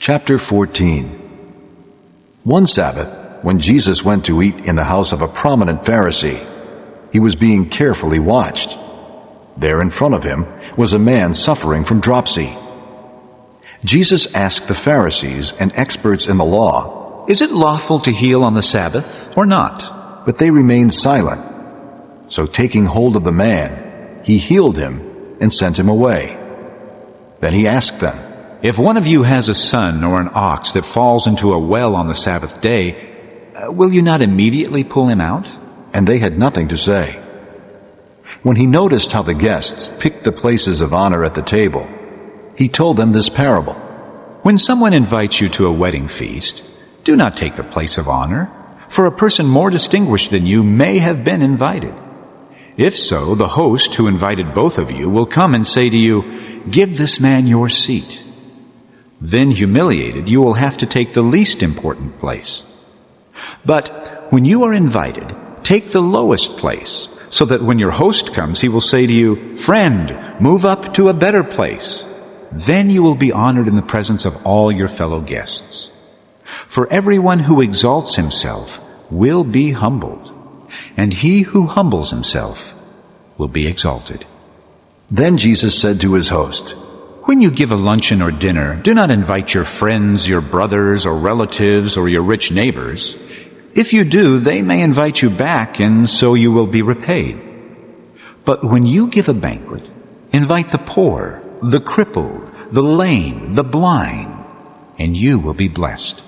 Chapter 14. One Sabbath, when Jesus went to eat in the house of a prominent Pharisee, he was being carefully watched. There in front of him was a man suffering from dropsy. Jesus asked the Pharisees and experts in the law, "Is it lawful to heal on the Sabbath or not?" But they remained silent. So taking hold of the man, he healed him and sent him away. Then he asked them, "If one of you has a son or an ox that falls into a well on the Sabbath day, will you not immediately pull him out?" And they had nothing to say. When he noticed how the guests picked the places of honor at the table, he told them this parable. "When someone invites you to a wedding feast, do not take the place of honor, for a person more distinguished than you may have been invited. If so, the host who invited both of you will come and say to you, 'Give this man your seat.' Then, humiliated, you will have to take the least important place. But when you are invited, take the lowest place, so that when your host comes, he will say to you, 'Friend, move up to a better place.' Then you will be honored in the presence of all your fellow guests. For everyone who exalts himself will be humbled, and he who humbles himself will be exalted." Then Jesus said to his host, "When you give a luncheon or dinner, do not invite your friends, your brothers or relatives, or your rich neighbors. If you do, they may invite you back, and so you will be repaid. But when you give a banquet, invite the poor, the crippled, the lame, the blind, and you will be blessed.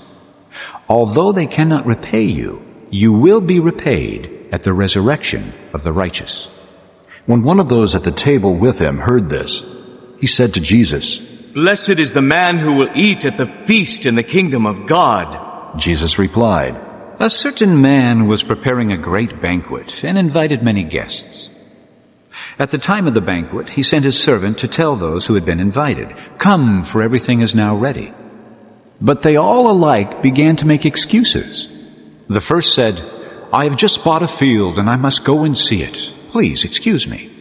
Although they cannot repay you, you will be repaid at the resurrection of the righteous." When one of those at the table with him heard this, he said to Jesus, "Blessed is the man who will eat at the feast in the kingdom of God." Jesus replied, "A certain man was preparing a great banquet and invited many guests. At the time of the banquet, he sent his servant to tell those who had been invited, 'Come, for everything is now ready.' But they all alike began to make excuses. The first said, 'I have just bought a field and I must go and see it. Please excuse me.'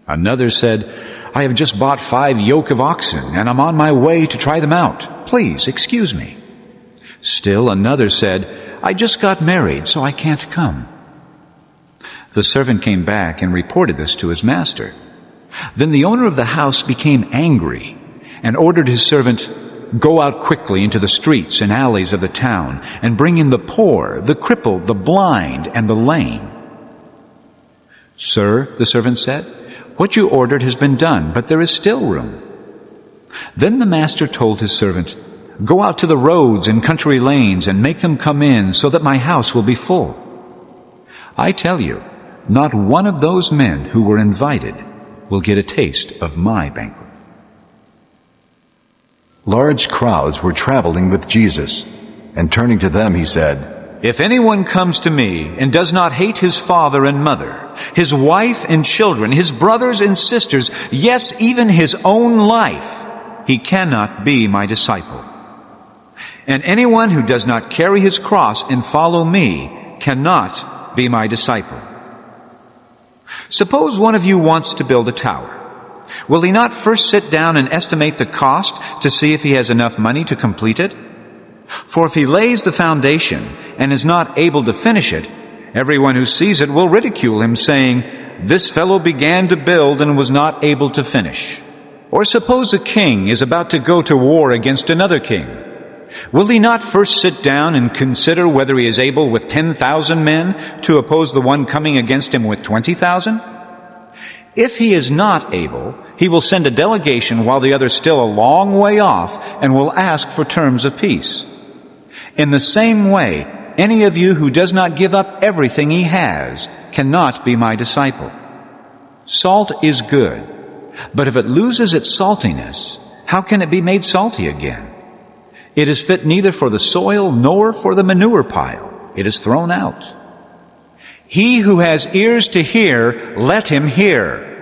Another said, 'I have just bought 5 yoke of oxen and I'm on my way to try them out. Please excuse me.' Still another said, 'I just got married, so I can't come.' The servant came back and reported this to his master. Then the owner of the house became angry and ordered his servant, 'Go out quickly into the streets and alleys of the town and bring in the poor, the crippled, the blind, and the lame.' 'Sir,' the servant said, 'what you ordered has been done, but there is still room.' Then the master told his servant, 'Go out to the roads and country lanes and make them come in so that my house will be full.' I tell you, not one of those men who were invited will get a taste of my banquet." Large crowds were traveling with Jesus, and turning to them he said, "If anyone comes to me and does not hate his father and mother, his wife and children, his brothers and sisters, yes, even his own life, he cannot be my disciple. And anyone who does not carry his cross and follow me cannot be my disciple. Suppose one of you wants to build a tower. Will he not first sit down and estimate the cost to see if he has enough money to complete it? For if he lays the foundation and is not able to finish it, everyone who sees it will ridicule him, saying, 'This fellow began to build and was not able to finish.' Or suppose a king is about to go to war against another king. Will he not first sit down and consider whether he is able with 10,000 men to oppose the one coming against him with 20,000? If he is not able, he will send a delegation while the other is still a long way off and will ask for terms of peace. In the same way, any of you who does not give up everything he has cannot be my disciple. Salt is good, but if it loses its saltiness, how can it be made salty again? It is fit neither for the soil nor for the manure pile. It is thrown out. He who has ears to hear, let him hear."